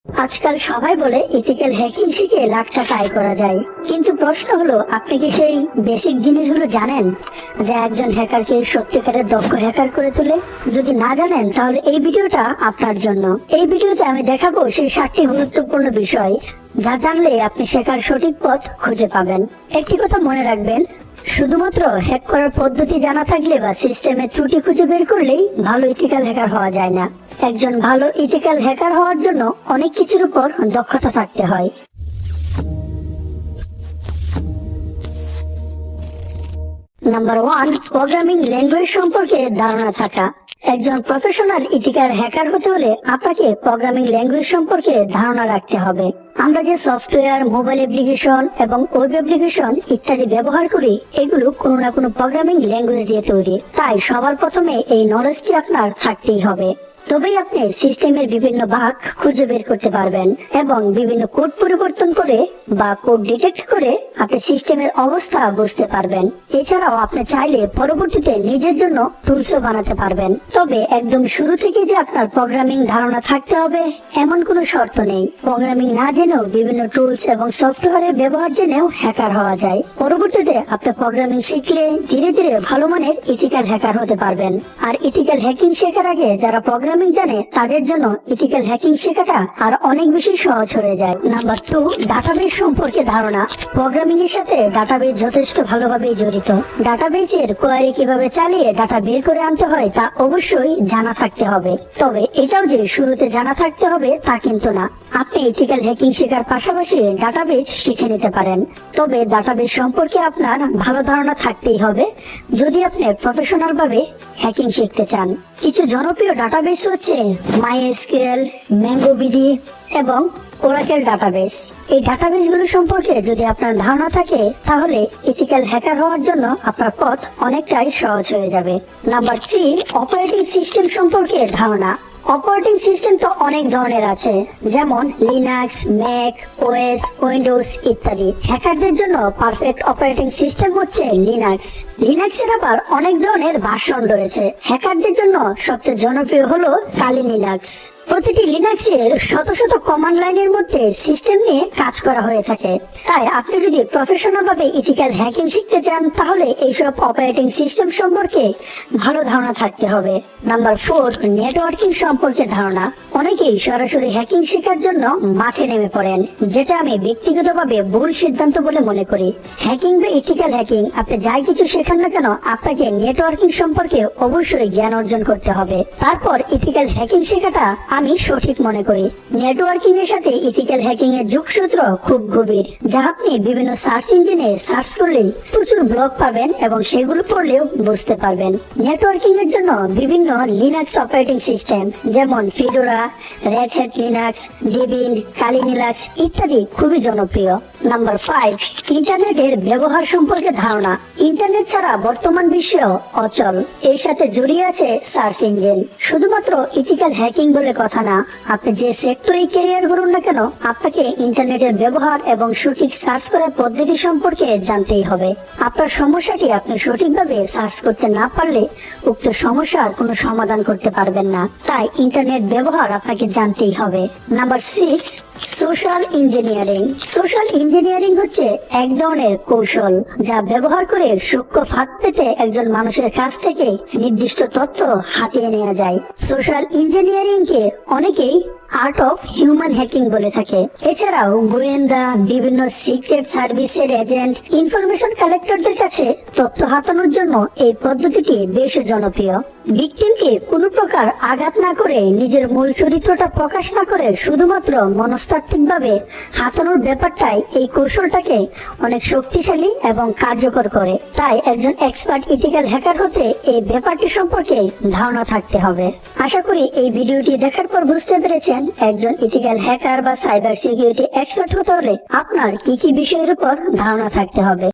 আজকাল সবাই বলে ইথিক্যাল হ্যাকিং শিখে লাখ টাকা আয় করা যায়, কিন্তু প্রশ্ন হলো আপনি কি সেই বেসিক জিনিসগুলো জানেন যা একজন হ্যাকারকে সত্যিকারের দক্ষ হ্যাকার করে তোলে? যদি না জানেন তাহলে এই ভিডিওটা আপনার জন্য। এই ভিডিওতে আমি দেখাবো সেই 7টি গুরুত্বপূর্ণ বিষয় যা জানলে আপনি শেখার সঠিক পথ খুঁজে পাবেন। একটি কথা মনে রাখবেন, শুধুমাত্র হ্যাক করার পদ্ধতি জানা থাকলে বা সিস্টেমে ত্রুটি খুঁজে বের করলেই ভালো ইথিক্যাল হ্যাকার হওয়া যায় না। একজন ভালো ইথিক্যাল হ্যাকার হওয়ার জন্য অনেক কিছুর উপর দক্ষতা থাকতে হয়। নাম্বার 1, প্রোগ্রামিং ল্যাঙ্গুয়েজ সম্পর্কে ধারণা থাকা। একজন প্রফেশনাল ইথিক্যাল হ্যাকার হতে হলে আপনাকে প্রোগ্রামিং ল্যাঙ্গুয়েজ সম্পর্কে ধারণা রাখতে হবে। আমরা যে সফটওয়্যার, মোবাইল অ্যাপ্লিকেশন এবং ওয়েব অ্যাপ্লিকেশন ইত্যাদি ব্যবহার করি, এগুলো কোনো না কোনো প্রোগ্রামিং ল্যাঙ্গুয়েজ দিয়ে তৈরি। তাই সবার প্রথমে এই নলেজটি আপনার থাকতেই হবে, তবেই আপনি সিস্টেমের বিভিন্ন ভাগ খুঁজে বের করতে পারবেন এবং বিভিন্ন কোড পরিবর্তন করে বা কোড ডিটেক্ট করে আপনি সিস্টেমের অবস্থা বুঝতে পারবেন। এছাড়াও আপনি চাইলে পরবর্তীতে নিজের জন্য টুলসও বানাতে পারবেন। তবে একদম শুরু থেকে যে আপনার প্রোগ্রামিং ধারণা থাকতে হবে এমন কোনো শর্ত নেই। প্রোগ্রামিং না জেনেও বিভিন্ন টুলস এবং সফটওয়্যারের ব্যবহার জেনেও হ্যাকার হওয়া যায়। পরবর্তীতে আপনি প্রোগ্রামিং শিখলে ধীরে ধীরে ভালো মানের ইথিক্যাল হ্যাকার হতে পারবেন। আর ইথিক্যাল হ্যাকিং শেখার আগে যারা প্রোগ্রামিং জানে তাদের জন্য ইথিক্যাল হ্যাকিং শেখাটা আর অনেক বেশি সহজ হয়ে যায়। নাম্বার 2, ডাটাবেস সম্পর্কে ধারণা। প্রোগ্রামিং এর সাথে ডাটাবেস যথেষ্ট ভালোভাবে জড়িত। ডাটাবেসের কোয়ারি কিভাবে চালিয়ে ডাটা বের করে আনতে হয় তা অবশ্যই জানা থাকতে হবে। তবে এটাও যে শুরুতে জানা থাকতে হবে তা কিন্তু না। আপনি ইথিক্যাল হ্যাকিং শেখার পাশাপাশি ডাটাবেস শিখে নিতে পারেন। তবে ডাটাবেস সম্পর্কে আপনার ভালো ধারণা থাকতেই হবে যদি আপনি প্রফেশনাল ভাবে হ্যাকিং শিখতে চান। কিছু জনপ্রিয় ডাটাবেস হচ্ছে MySQL, MongoDB এবং Oracle ডাটাবেস। এই ডাটাবেসগুলো সম্পর্কে যদি আপনার ধারণা থাকে তাহলে ইথিক্যাল হ্যাকার হওয়ার জন্য আপনার পথ অনেকটাই সহজ হয়ে যাবে। নাম্বার 3, অপারেটিং সিস্টেম সম্পর্কে ধারণা। অপারেটিং সিস্টেম তো অনেক ধরনের আছে, যেমন লিনাক্স, ম্যাক, ওএস, উইন্ডোজ ইত্যাদি। হ্যাকারদের জন্য পারফেক্ট অপারেটিং সিস্টেম হচ্ছে লিনাক্স। লিনাক্সের আবার অনেক ধরনের ভার্সন রয়েছে। হ্যাকারদের জন্য সবচেয়ে জনপ্রিয় হলো কালি লিনাক্স। প্রতিটি লিনাক্সের শত শত কমান্ড লাইনের মধ্যে সিস্টেম নিয়ে কাজ করা হয়ে থাকে। তাই আপনি যদি প্রফেশনাল ভাবে ইথিক্যাল হ্যাকিং শিখতে চান তাহলে এইসব অপারেটিং সিস্টেম সম্পর্কে ভালো ধারণা থাকতে হবে। নাম্বার 4, নেটওয়ার্কিং সম্পর্কে ধারণা। অনেকেই সরাসরি হ্যাকিং শেখার জন্য মাঠে নেমে পড়েন, যেটা আমি ব্যক্তিগতভাবে ভুল সিদ্ধান্ত বলে মনে করি। হ্যাকিং বা ইথিক্যাল হ্যাকিং আপনি যাই কিছু শেখান না কেন, আপনাকে নেটওয়ার্কিং সম্পর্কে অবশ্যই জ্ঞান অর্জন করতে হবে। তারপর ইথিক্যাল হ্যাকিং শেখাটা আমি সঠিক মনে করি। নেটওয়ার্কিং এর সাথে ইথিক্যাল হ্যাকিং এর যোগসূত্র খুব গভীর, যা আপনি বিভিন্ন সার্চ ইঞ্জিনে সার্চ করলেই প্রচুর ব্লগ পাবেন এবং সেগুলো পড়লেও বুঝতে পারবেন। নেটওয়ার্কিং এর জন্য বিভিন্ন লিনাক্স অপারেটিং সিস্টেম যেমন Fedora, Red Hat Linux, Debian, Kali Linux ইত্যাদি খুবই জনপ্রিয়। নাম্বার 5, ইন্টারনেটের ব্যবহার সম্পর্কে ধারণা। ইন্টারনেট ছাড়া বর্তমান বিশ্ব অচল। এর সাথে জড়িয়ে আছে সার্চ ইঞ্জিন। শুধুমাত্র ইথিক্যাল হ্যাকিং বলে কথা না, আপনি যে সেক্টরেই ক্যারিয়ার করুন না কেন, আপনাকে ইন্টারনেটের ব্যবহার এবং সঠিক সার্চ করার পদ্ধতি সম্পর্কে জানতেই হবে। আপনার সমস্যাটি আপনি সঠিকভাবে সার্চ করতে না পারলে উক্ত সমস্যার কোনো সমাধান করতে পারবেন না। তাই ইন্টারনেট ব্যবহার আপনাকে জানতেই হবে। Number 6, social engineering. Social engineering হচ্ছে এক ধরনের কৌশল যা ব্যবহার করে সূক্ষ্ম ফাঁদ পেতে একজন মানুষের কাছ থেকে নির্দিষ্ট তথ্য হাতিয়ে নেওয়া যায়। সোশ্যাল ইঞ্জিনিয়ারিং কে অনেকেই আর্ট অফ হিউম্যান হ্যাকিং বলে থাকে। এছাড়াও গোয়েন্দা, বিভিন্ন সিক্রেট সার্ভিসের এজেন্ট, ইনফরমেশন কালেক্টরদের কাছে তথ্য হাতানোর জন্য এই পদ্ধতিটি বেশ জনপ্রিয়। ভিকটিমকে কোনো প্রকার আঘাত না করে, নিজের মূল চরিত্রটা প্রকাশ না করে শুধুমাত্র মনস্তাত্ত্বিকভাবে হাতানোর ব্যাপারটাই এই কৌশলটাকে অনেক শক্তিশালী এবং কার্যকর করে। তাই একজন এক্সপার্ট ইথিক্যাল হ্যাকার হতে এই ব্যাপারটি সম্পর্কে ধারণা থাকতে হবে। আশা করি এই ভিডিওটি দেখার পর বুঝতে পেরেছেন একজন ইথিক্যাল হ্যাকার বা সাইবার সিকিউরিটি এক্সপার্ট হতে হলে আপনার কি কি বিষয়ের উপর ধারণা থাকতে হবে।